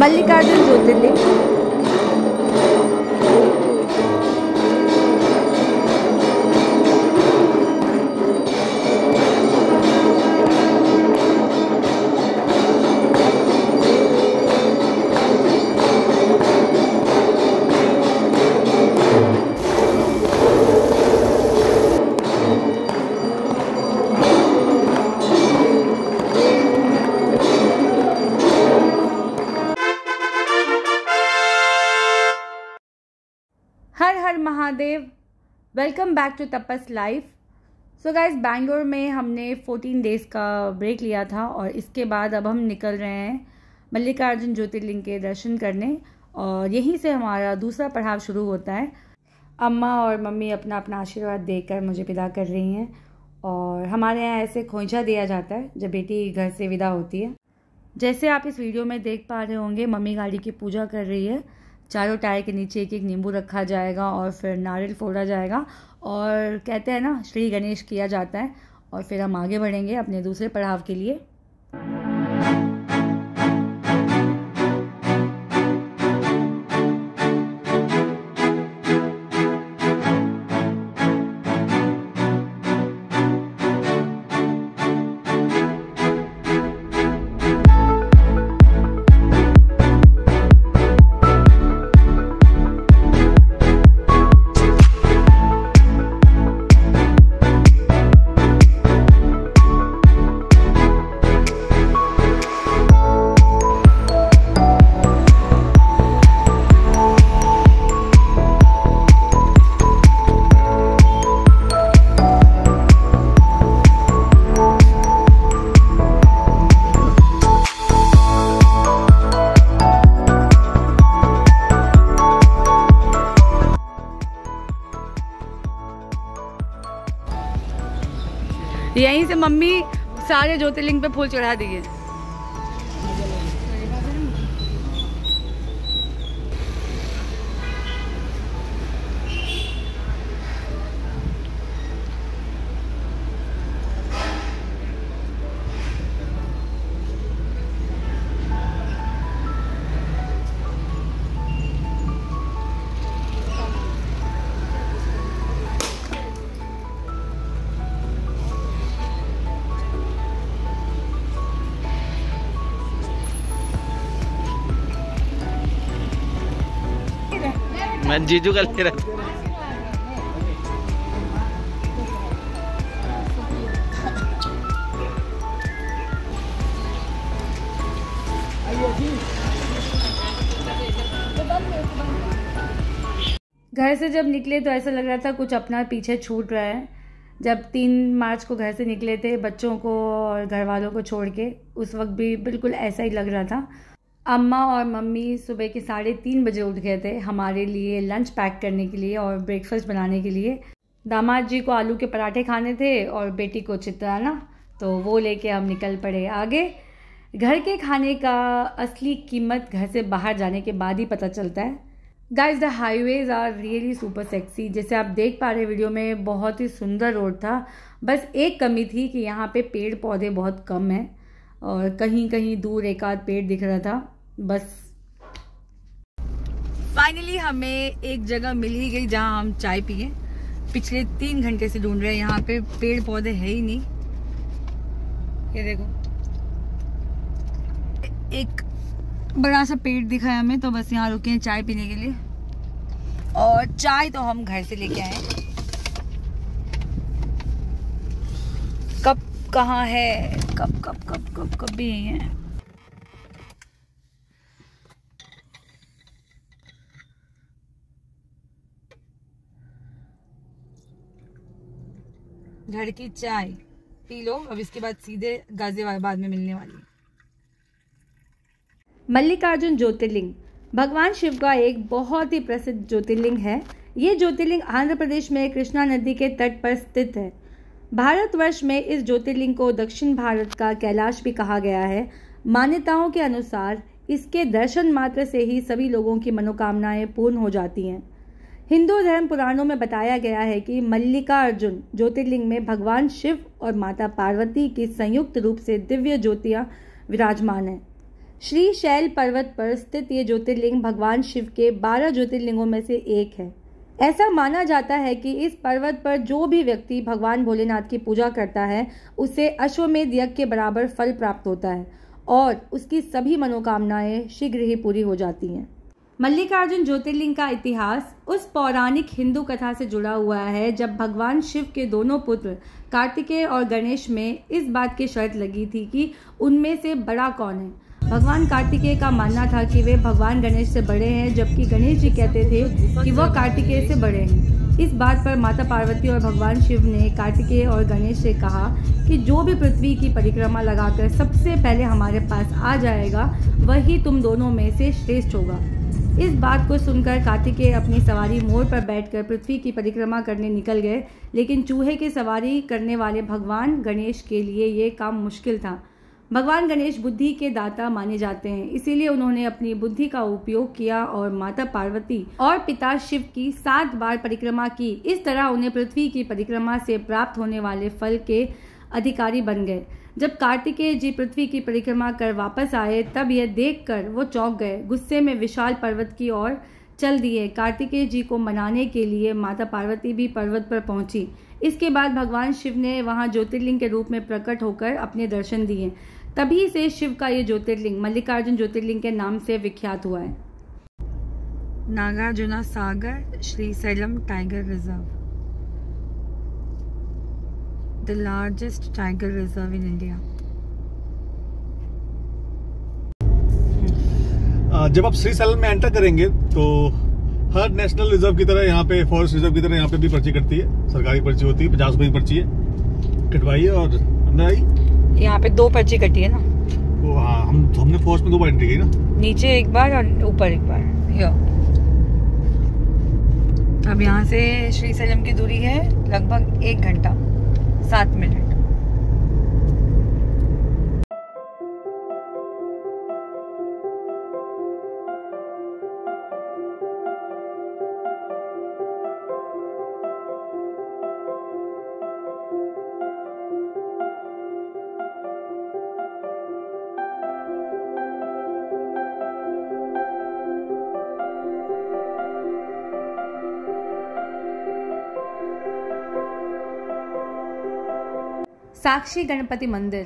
Mallikarjun Jyotirlinga. Har Har Mahadev. Welcome back to Tapas life. So guys, Bangalore में हमने 14 days का ब्रेक लिया था और इसके बाद अब हम निकल रहे हैं मल्लिकार्जुन ज्योतिर्लिंग के दर्शन करने और यहीं से हमारा दूसरा पड़ाव शुरू होता है। अम्मा और मम्मी अपना अपना आशीर्वाद देकर मुझे विदा कर रही हैं और हमारे यहाँ ऐसे खोइंचा दिया जाता है जब बेटी घर से विदा होती है। जैसे आप इस वीडियो में देख पा रहे होंगे, मम्मी गाड़ी की पूजा कर रही है। चारों टायर के नीचे एक एक नींबू रखा जाएगा और फिर नारियल फोड़ा जाएगा और कहते हैं ना, श्री गणेश किया जाता है और फिर हम आगे बढ़ेंगे अपने दूसरे पड़ाव के लिए। यहीं से मम्मी सारे ज्योतिर्लिंग पे फूल चढ़ा दिए। मैं जीजू का ले रहा। घर से जब निकले तो ऐसा लग रहा था कुछ अपना पीछे छूट रहा है। जब 3 मार्च को घर से निकले थे बच्चों को और घर वालों को छोड़ के, उस वक्त भी बिल्कुल ऐसा ही लग रहा था। अम्मा और मम्मी सुबह के 3:30 बजे उठ गए थे हमारे लिए लंच पैक करने के लिए और ब्रेकफास्ट बनाने के लिए। दामाद जी को आलू के पराठे खाने थे और बेटी को चित्राना, तो वो लेके हम निकल पड़े आगे। घर के खाने का असली कीमत घर से बाहर जाने के बाद ही पता चलता है। Guys, the highways are really super sexy. जैसे आप देख पा रहे वीडियो में, बहुत ही सुंदर रोड था। बस एक कमी थी कि यहाँ पे पेड़ पौधे बहुत कम हैं और कहीं कहीं दूर एक आध पेड़ दिख रहा था बस। फाइनली हमें एक जगह मिल ही गई जहाँ हम चाय पिए। पिछले 3 घंटे से ढूंढ रहे हैं, यहाँ पे पेड़ पौधे है ही नहीं। ये देखो, एक बड़ा सा पेड़ दिखा है हमें, तो बस यहाँ रुके हैं चाय पीने के लिए। और चाय तो हम घर से लेके आए। कब कहाँ है, कब कब कब कब कब भी यही है। घर की चाय पी लो, अब इसके बाद सीधे गाजियाबाद में मिलने वाली है। मल्लिकार्जुन ज्योतिर्लिंग भगवान शिव का एक बहुत ही प्रसिद्ध ज्योतिर्लिंग है। ये ज्योतिर्लिंग आंध्र प्रदेश में कृष्णा नदी के तट पर स्थित है। भारतवर्ष में इस ज्योतिर्लिंग को दक्षिण भारत का कैलाश भी कहा गया है। मान्यताओं के अनुसार इसके दर्शन मात्र से ही सभी लोगों की मनोकामनाएं पूर्ण हो जाती हैं। हिंदू धर्म पुराणों में बताया गया है कि मल्लिकार्जुन ज्योतिर्लिंग में भगवान शिव और माता पार्वती की संयुक्त रूप से दिव्य ज्योतियां विराजमान हैं। श्रीशैल पर्वत पर स्थित ये ज्योतिर्लिंग भगवान शिव के 12 ज्योतिर्लिंगों में से एक है। ऐसा माना जाता है कि इस पर्वत पर जो भी व्यक्ति भगवान भोलेनाथ की पूजा करता है उसे अश्वमेध यज्ञ के बराबर फल प्राप्त होता है और उसकी सभी मनोकामनाएं शीघ्र ही पूरी हो जाती हैं। मल्लिकार्जुन ज्योतिर्लिंग का इतिहास उस पौराणिक हिंदू कथा से जुड़ा हुआ है जब भगवान शिव के दोनों पुत्र कार्तिकेय और गणेश में इस बात की शर्त लगी थी कि उनमें से बड़ा कौन है। भगवान कार्तिकेय का मानना था कि वे भगवान गणेश से बड़े हैं, जबकि गणेश जी कहते थे कि वह कार्तिकेय से बड़े हैं। इस बात पर माता पार्वती और भगवान शिव ने कार्तिकेय और गणेश से कहा कि जो भी पृथ्वी की परिक्रमा लगाकर सबसे पहले हमारे पास आ जाएगा वही तुम दोनों में से श्रेष्ठ होगा। इस बात को सुनकर कार्तिकेय अपनी सवारी मोर पर बैठकर पृथ्वी की परिक्रमा करने निकल गए, लेकिन चूहे की सवारी करने वाले भगवान गणेश के लिए ये काम मुश्किल था। भगवान गणेश बुद्धि के दाता माने जाते हैं, इसीलिए उन्होंने अपनी बुद्धि का उपयोग किया और माता पार्वती और पिता शिव की 7 बार परिक्रमा की। इस तरह उन्हें पृथ्वी की परिक्रमा से प्राप्त होने वाले फल के अधिकारी बन गए। जब कार्तिकेय जी पृथ्वी की परिक्रमा कर वापस आए तब यह देखकर वो चौंक गए। गुस्से में विशाल पर्वत की ओर चल दिए। कार्तिकेय जी को मनाने के लिए माता पार्वती भी पर्वत पर पहुंची। इसके बाद भगवान शिव ने वहां ज्योतिर्लिंग के रूप में प्रकट होकर अपने दर्शन दिए। तभी से शिव का ये ज्योतिर्लिंग मल्लिकार्जुन ज्योतिर्लिंग के नाम से विख्यात हुआ है। Nagarjuna Sagar Srisailam tiger reserve, the largest tiger reserve in India. जब आप श्रीशैलम में एंटर करेंगे तो हर नेशनल रिजर्व की तरह यहाँ पे, फॉरेस्ट रिजर्व की तरह यहाँ पे भी पर्ची कटती है। सरकारी पर्ची होती है, 50 रुपए की पर्ची है, कटवाइए और अंदर आई। यहाँ पे 2 पर्ची कटी है ना? वो हाँ, हमने फॉरेस्ट में 2 बार एंट्री की ना, नीचे एक बार और ऊपर एक बार। अब यहाँ से श्रीशैलम की दूरी है लगभग 1 घंटा 7 मिनट। साक्षी गणपति मंदिर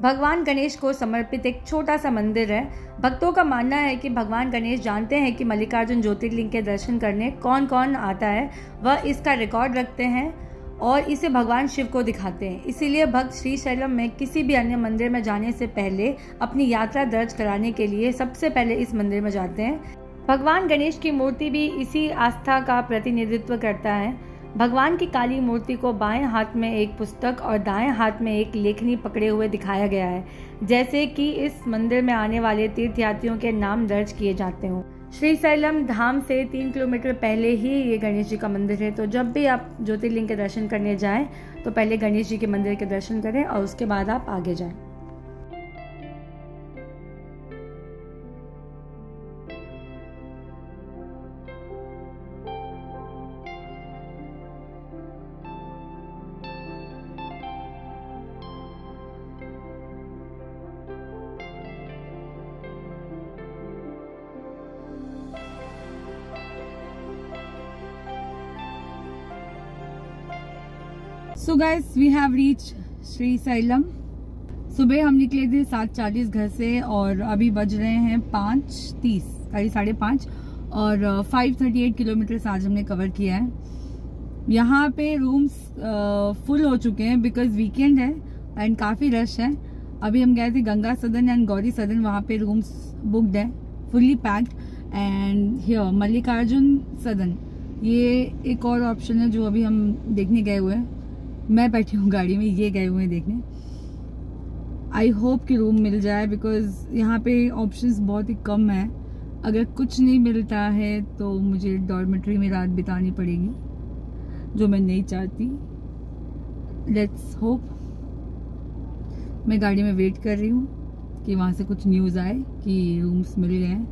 भगवान गणेश को समर्पित एक छोटा सा मंदिर है। भक्तों का मानना है कि भगवान गणेश जानते हैं कि मल्लिकार्जुन ज्योतिर्लिंग के दर्शन करने कौन कौन आता है, वह इसका रिकॉर्ड रखते हैं और इसे भगवान शिव को दिखाते हैं। इसीलिए भक्त श्रीशैलम में किसी भी अन्य मंदिर में जाने से पहले अपनी यात्रा दर्ज कराने के लिए सबसे पहले इस मंदिर में जाते हैं। भगवान गणेश की मूर्ति भी इसी आस्था का प्रतिनिधित्व करता है। भगवान की काली मूर्ति को बाएं हाथ में एक पुस्तक और दाएं हाथ में एक लेखनी पकड़े हुए दिखाया गया है, जैसे कि इस मंदिर में आने वाले तीर्थयात्रियों के नाम दर्ज किए जाते हों। श्रीशैलम धाम से 3 किलोमीटर पहले ही ये गणेश जी का मंदिर है, तो जब भी आप ज्योतिर्लिंग के दर्शन करने जाएं तो पहले गणेश जी के मंदिर के दर्शन करें और उसके बाद आप आगे जाएं। So guys, we have reach Srisailam. सुबह हम निकले थे 7:40 घर से और अभी बज रहे हैं 5:30, 5:30 और 538 किलोमीटर आज हमने कवर किया है। यहाँ पे रूम्स फुल हो चुके हैं बिकॉज वीकेंड है एंड काफ़ी रश है। अभी हम गए थे गंगा सदन एंड गौरी सदन, वहाँ पे रूम्स बुकड है, fully packed. And here Mallikarjun सदन, ये एक और ऑप्शन है जो अभी हम देखने गए हुए हैं। मैं बैठी हूँ गाड़ी में, ये गए हुए हैं देखने। आई होप कि रूम मिल जाए बिकॉज यहाँ पे ऑप्शंस बहुत ही कम है। अगर कुछ नहीं मिलता है तो मुझे डॉर्मेट्री में रात बितानी पड़ेगी, जो मैं नहीं चाहती। Let's hope. मैं गाड़ी में वेट कर रही हूँ कि वहाँ से कुछ न्यूज़ आए कि रूम्स मिल गए हैं।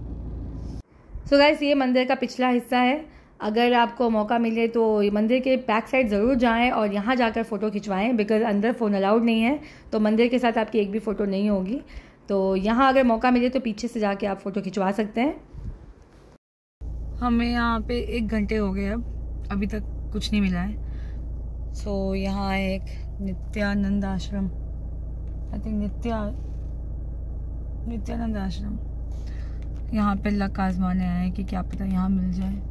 सो गाइस, ये मंदिर का पिछला हिस्सा है। अगर आपको मौका मिले तो ये मंदिर के बैक साइड ज़रूर जाएं और यहाँ जाकर फ़ोटो खिंचवाएं बिकॉज अंदर फ़ोन अलाउड नहीं है, तो मंदिर के साथ आपकी एक भी फ़ोटो नहीं होगी। तो यहाँ अगर मौका मिले तो पीछे से जाके आप फ़ोटो खिंचवा सकते हैं। हमें यहाँ पे 1 घंटे हो गए, अब अभी तक कुछ नहीं मिला है। सो यहाँ एक नित्यानंद आश्रम, आई थिंक नित्यानंद आश्रम, यहाँ पे लक आजमाने आए हैं कि क्या पता यहाँ मिल जाए।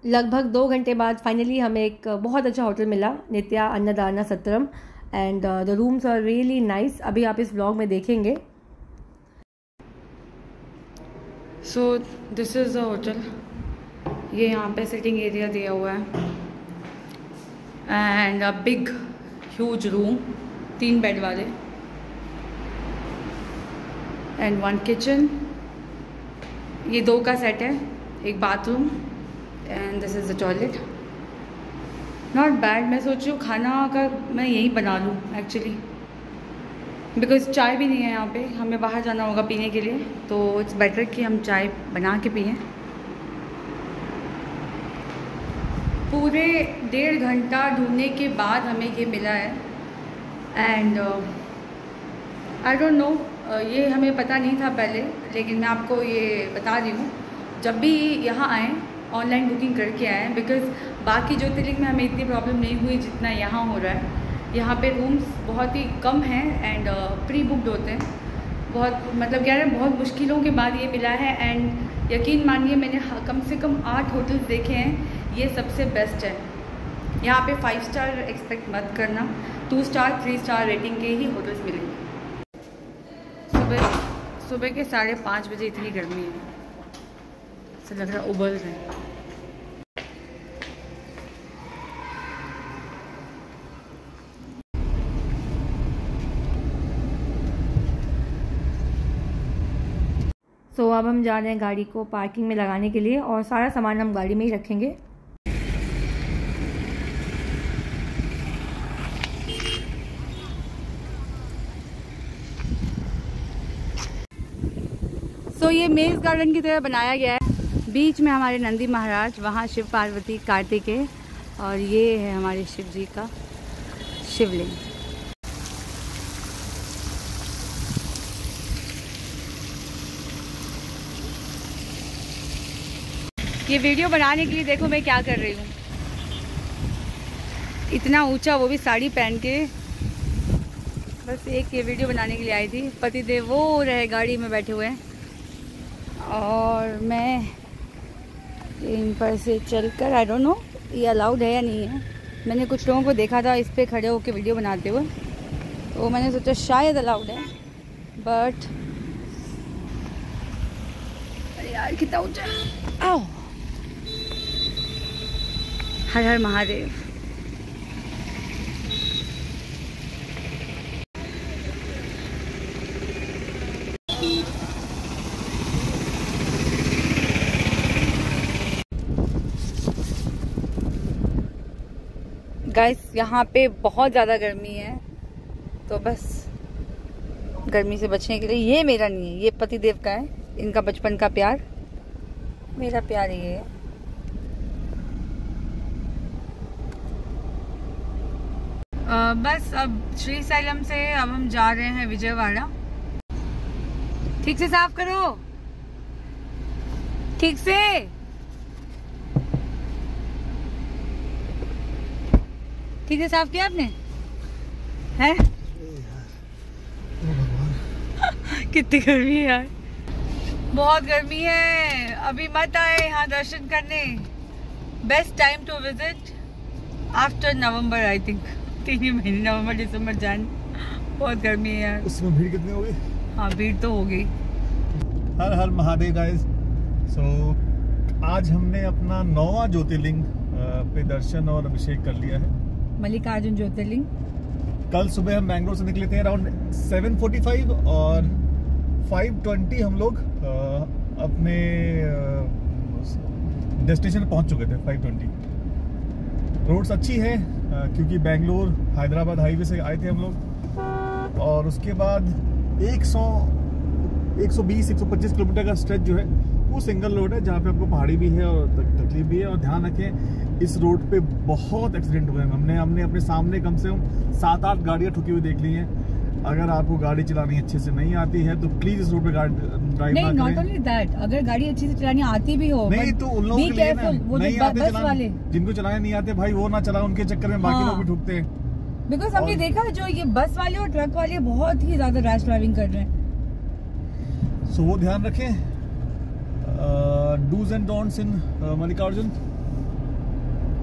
लगभग 2 घंटे बाद फाइनली हमें एक बहुत अच्छा होटल मिला, Nitya Annadana Satram, and the rooms are really nice. अभी आप इस व्लॉग में देखेंगे। So this is the hotel. ये यहाँ पे सिटिंग एरिया दिया हुआ है and a big huge room, 3 bed वाले एंड 1 किचन। ये 2 का सेट है, एक bathroom and this is the toilet. Not bad. मैं सोच रही हूँ खाना का मैं यहीं बना लूँ एक्चुअली, बिकॉज चाय भी नहीं है यहाँ पे, हमें बाहर जाना होगा पीने के लिए, तो इट्स बेटर कि हम चाय बना के पिएं। पूरे 1.5 घंटा ढूंढने के बाद हमें ये मिला है एंड आई डोंट नो, ये हमें पता नहीं था पहले, लेकिन मैं आपको ये बता रही हूँ, जब भी यहाँ आएँ ऑनलाइन बुकिंग करके आए, बिकॉज बाकी ज्योतिर्लिंग में हमें इतनी प्रॉब्लम नहीं हुई जितना यहाँ हो रहा है। यहाँ पे रूम्स बहुत ही कम हैं एंड प्री बुक्ड होते हैं, बहुत मतलब कह रहे हैं बहुत मुश्किलों के बाद ये मिला है। एंड यकीन मानिए मैंने कम से कम 8 होटल्स देखे हैं, ये सबसे बेस्ट है। यहाँ पे 5 स्टार एक्सपेक्ट मत करना, 2 स्टार 3 स्टार रेटिंग के ही होटल्स मिलेंगे। सुबह के 5:30 बजे इतनी गर्मी है, ऐसा लग रहा उबल रहे हैं। सो अब हम जा रहे हैं गाड़ी को पार्किंग में लगाने के लिए, और सारा सामान हम गाड़ी में ही रखेंगे। सो ये मेज़ गार्डन की तरह बनाया गया है। बीच में हमारे नंदी महाराज, वहाँ शिव पार्वती कार्तिकेय, और ये है हमारे शिव जी का शिवलिंग। ये वीडियो बनाने के लिए देखो मैं क्या कर रही हूँ, इतना ऊंचा, वो भी साड़ी पहन के। बस एक ये वीडियो बनाने के लिए आई थी। पतिदेव वो रहे गाड़ी में बैठे हुए हैं, और मैं इन पर से चलकर, आई डोंट नो ये अलाउड है या नहीं है। मैंने कुछ लोगों को देखा था इस पे खड़े होकर वीडियो बनाते हुए, तो मैंने सोचा शायद अलाउड है, बट अरे यार कितना ऊंचा। आओ, हर हर महादेव। गाइस यहाँ पे बहुत ज़्यादा गर्मी है, तो बस गर्मी से बचने के लिए, ये मेरा नहीं है, ये पतिदेव का है, इनका बचपन का प्यार, मेरा प्यार ये है। बस अब श्रीशैलम से अब हम जा रहे हैं विजयवाड़ा। ठीक से साफ करो, ठीक से। ठीक से साफ किया आपने? हैं? कितनी गर्मी है यार, बहुत गर्मी है। अभी मत आए यहाँ दर्शन करने। Best time to visit after November, I think 3 महीने, नवंबर दिसंबर जैन। बहुत गर्मी है यार। उसमें भीड़ कितनी हो गई? हाँ भीड़ तो हो गई। हर हर महादेव गाइस। सो आज हमने अपना 9वां ज्योतिर्लिंग पे दर्शन और अभिषेक कर लिया है, मल्लिकार्जुन ज्योतिर्लिंग। कल सुबह हम बैंगलोर से निकले थे अराउंड 7:45 और 5:20 हम लोग अपने डेस्टिनेशन पहुंच चुके थे। 5:20। रोड्स अच्छी है क्योंकि बैंगलोर हैदराबाद हाईवे से आए थे हम लोग, और उसके बाद 120-125 किलोमीटर का स्ट्रेच जो है वो सिंगल रोड है, जहाँ पे आपको पहाड़ी भी है और तकलीफ भी है। और ध्यान रखें इस रोड पे बहुत एक्सीडेंट हुए हैं। हमने अपने सामने कम से कम 7-8 गाड़ियाँ ठुकी हुई देख ली हैं। अगर आपको गाड़ी चलानी अच्छे से नहीं आती है तो प्लीज इस रोड पे ड्राइव नहीं, नॉट ओनली दैट, अगर गाड़ी अच्छे से चलानी आती भी हो नहीं तो उन लोगों के लिए ना, वो नहीं जो आते बस चलाने, वाले जिनको चलाने नहीं आते भाई वो ना चलाओ, उनके चक्कर में बाकी लोग भी ठुकते हैं। बिकॉज हमने देखा जो ये बस वाले और ट्रक वाले बहुत ही ज्यादा रैश ड्राइविंग कर रहे हैं। सो वो ध्यान रखें। डूज एंड डोंट्स इन मल्लिकार्जुन।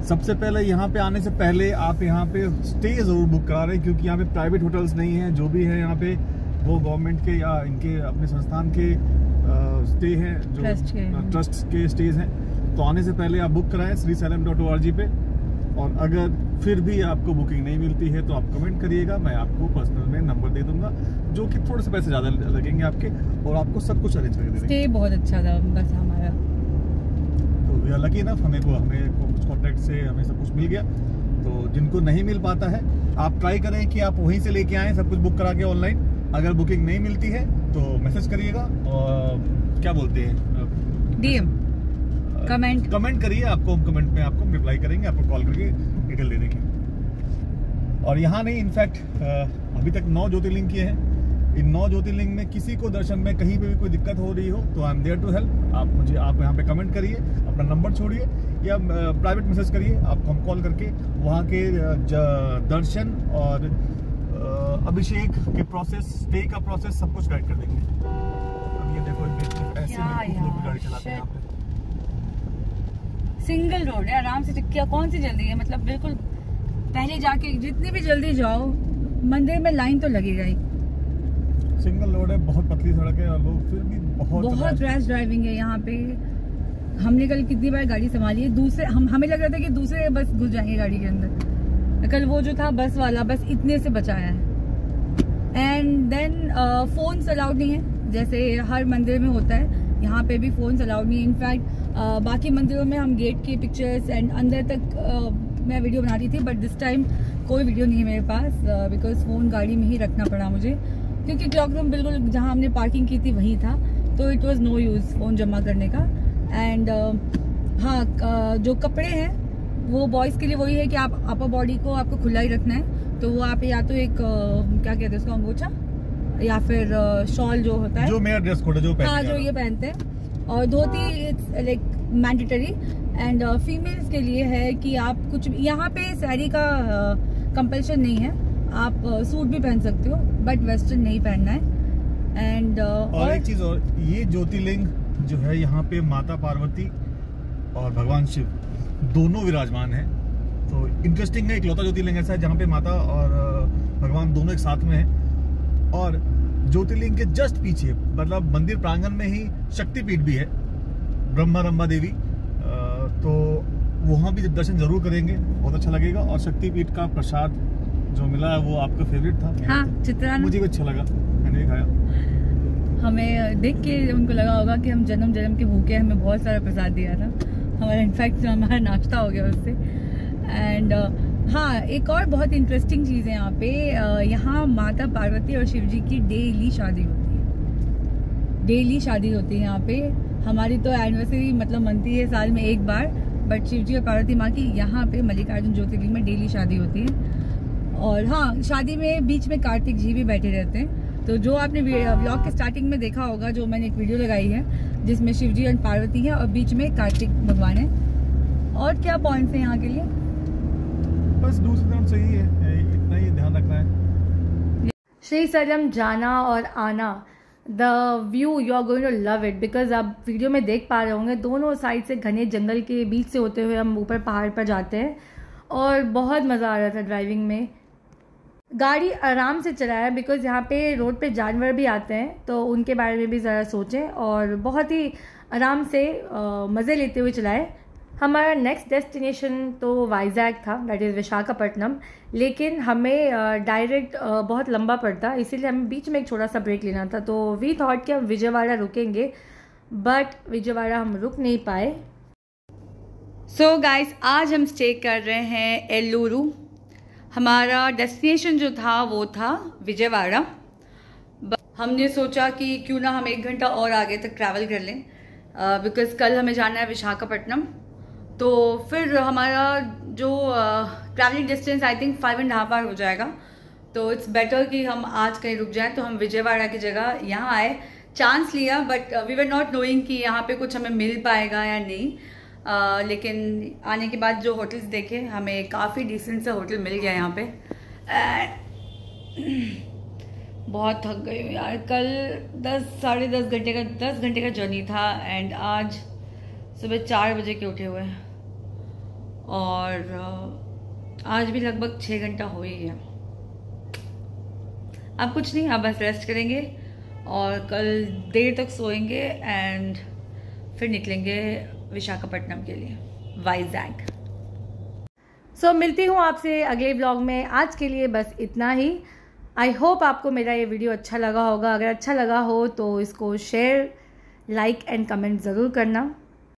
सबसे पहले यहाँ पे आने से पहले आप यहाँ पे स्टे जरूर बुक करा रहे हैं, क्योंकि यहाँ पे प्राइवेट होटल्स नहीं है, जो भी है यहाँ पे वो गवर्नमेंट के या इनके अपने संस्थान के स्टे हैं, जो ट्रस्ट के स्टेज हैं। तो आने से पहले आप बुक कराएं srisalem.org पे। और अगर फिर भी आपको बुकिंग नहीं मिलती है तो आप कमेंट करिएगा, मैं आपको पर्सनल में नंबर दे दूंगा, जो कि थोड़े से पैसे ज़्यादा लगेंगे आपके, और आपको सब कुछ अरेंज करके दे देंगे। स्टे बहुत अच्छा था बस हमारा, तो वी आर लकी इनफ, हमें कुछ कॉन्टैक्ट से हमें सब कुछ मिल गया। तो जिनको नहीं मिल पाता है आप ट्राई करें कि आप वहीं से लेके आएँ सब कुछ बुक करा के ऑनलाइन। अगर बुकिंग नहीं मिलती है तो मैसेज करिएगा, और क्या बोलते हैं, डीएम कमेंट करिए, आपको कमेंट में आपको रिप्लाई करेंगे, आपको कॉल करके डिटेल दे देंगे। और यहाँ नहीं, इनफैक्ट अभी तक 9 ज्योतिर्लिंग किए हैं। इन 9 ज्योतिर्लिंग में किसी को दर्शन में कहीं पे भी कोई दिक्कत हो रही हो तो I am there to help. आप यहाँ पे कमेंट करिए, अपना नंबर छोड़िए या प्राइवेट मैसेज करिए, आपको हम कॉल करके वहाँ के दर्शन और अभिषेक के प्रोसेस, स्टे का प्रोसेस सब कुछ गाइड कर देंगे। अब ये देखो ऐसे लोग गाड़ी चलाते हैं यहाँ पे। सिंगल रोड है, आराम से टिक्किया कौन सी जल्दी है, मतलब बिल्कुल पहले जाके जितनी भी जल्दी जाओ मंदिर में लाइन तो लगेगा ही। सिंगल रोड है, बहुत पतली सड़क है और लोग फिर भी बहुत रैश ड्राइविंग है यहाँ पे। हमने कल कितनी बार गाड़ी संभाली है, दूसरे हमें लग रहा था कि दूसरे बस घुस जाएंगे गाड़ी के अंदर, कल वो जो था बस वाला बस इतने से बचाया है। एंड देन फोन्स अलाउड नहीं है, जैसे हर मंदिर में होता है, यहाँ पे भी फोन्स अलाउड नहीं है। इनफैक्ट बाकी मंदिरों में हम गेट की पिक्चर्स एंड अंदर तक मैं वीडियो बना रही थी, बट दिस टाइम कोई वीडियो नहीं है मेरे पास, बिकॉज फ़ोन गाड़ी में ही रखना पड़ा मुझे, क्योंकि क्लॉक रूम बिल्कुल जहाँ हमने पार्किंग की थी वहीं था, तो it was no use phone जमा करने का। एंड हाँ, जो कपड़े हैं वो बॉयज़ के लिए वही है कि आप अपर बॉडी को आपको खुला ही रखना है, तो वो आप या तो एक क्या कहते हैं उसको, अंगोछा या फिर शॉल जो होता है, जो मेरा ड्रेस कोड है जो पहनते हैं, हाँ जो ये पहनते हैं, और dhoti it's like mandatory. And females के लिए है कि आप कुछ यहाँ पे साड़ी का कंपल्शन नहीं है, आप सूट भी पहन सकते हो, बट वेस्टर्न नहीं पहनना है। एंड और एक चीज और, ये ज्योतिर्लिंग जो है यहाँ पे माता पार्वती और भगवान शिव दोनों विराजमान हैं। तो इंटरेस्टिंग है, इकलौता ज्योतिर्लिंग ऐसा है जहाँ पे माता और भगवान दोनों एक साथ में हैं। और ज्योतिर्लिंग के जस्ट पीछे, मतलब मंदिर प्रांगण में ही शक्तिपीठ भी है, ब्रह्मा देवी, तो वहाँ भी दर्शन जरूर करेंगे, बहुत अच्छा लगेगा। और शक्तिपीठ का प्रसाद जो मिला है वो आपका फेवरेट था? हाँ, चित्रान्न मुझे भी अच्छा लगा, मैंने भी खाया। हमें देख के उनको लगा होगा कि हम जन्म जन्म के भूखे, हमें बहुत सारा प्रसाद दिया था हमारा, इनफैक्ट हमारा नाश्ता हो गया उससे। एंड हाँ, एक और बहुत इंटरेस्टिंग चीज़ है यहाँ पे, यहाँ माता पार्वती और शिव जी की डेली शादी होती है, डेली शादी होती है यहाँ पे। हमारी तो एनिवर्सरी मतलब मनती है साल में एक बार, बट शिव जी और पार्वती माँ की यहाँ पे मल्लिकार्जुन ज्योतिर्लिंग में डेली शादी होती है। और हाँ, शादी में बीच में कार्तिक जी भी बैठे रहते हैं, तो जो आपने व्लॉग के स्टार्टिंग में देखा होगा, जो मैंने एक वीडियो लगाई है जिसमें शिव जी और पार्वती है और बीच में कार्तिक भगवान है। और क्या पॉइंट्स हैं यहाँ के लिए? बस दूसरी तरफ सही है, इतना ही ध्यान रखना है। श्रीसैलम जाना और आना, the view you are going to love it, because आप वीडियो में देख पा रहे होंगे दोनों साइड से घने जंगल के बीच से होते हुए हम ऊपर पहाड़ पर जाते हैं, और बहुत मज़ा आ रहा था ड्राइविंग में। गाड़ी आराम से चलाएं, बिकॉज यहाँ पे रोड पे जानवर भी आते हैं, तो उनके बारे में भी ज़रा सोचें, और बहुत ही आराम से मज़े लेते हुए चलाएं। हमारा नेक्स्ट डेस्टिनेशन तो वाइजैग था, दैट इज़ विशाखापट्टनम, लेकिन हमें डायरेक्ट बहुत लंबा पड़ता, इसीलिए हमें बीच में एक छोटा सा ब्रेक लेना था। तो वी थॉट कि हम विजयवाड़ा रुकेंगे, बट विजयवाड़ा हम रुक नहीं पाए। सो गाइस, आज हम स्टे कर रहे हैं एल्लूरू। हमारा डेस्टिनेशन जो था वो था विजयवाड़ा। हमने सोचा कि क्यों ना हम 1 घंटा और आगे तक ट्रैवल कर लें, बिकॉज़ कल हमें जाना है विशाखापट्टनम। तो फिर हमारा जो travelling distance I think 5.5 hour हो जाएगा। तो इट्स बेटर कि हम आज कहीं रुक जाएं। तो हम विजयवाड़ा की जगह यहाँ आए, चांस लिया, but we were not knowing कि यहाँ पे कुछ हमें मिल पाएगा या नहीं। लेकिन आने के बाद जो होटल्स देखे, हमें काफ़ी डिसेंट सा होटल मिल गया यहाँ पे। बहुत थक गई हूँ यार। कल 10-10:30 घंटे का जर्नी था एंड आज सुबह 4 बजे के उठे हुए हैं और आज भी लगभग 6 घंटा हो ही गया। अब कुछ नहीं, अब बस रेस्ट करेंगे और कल देर तक सोएंगे एंड फिर निकलेंगे विशाखापट्टनम के लिए, वाइजैग। सो मिलती हूँ आपसे अगले व्लॉग में। आज के लिए बस इतना ही। आई होप आपको मेरा ये वीडियो अच्छा लगा होगा। अगर अच्छा लगा हो तो इसको शेयर, लाइक एंड कमेंट ज़रूर करना।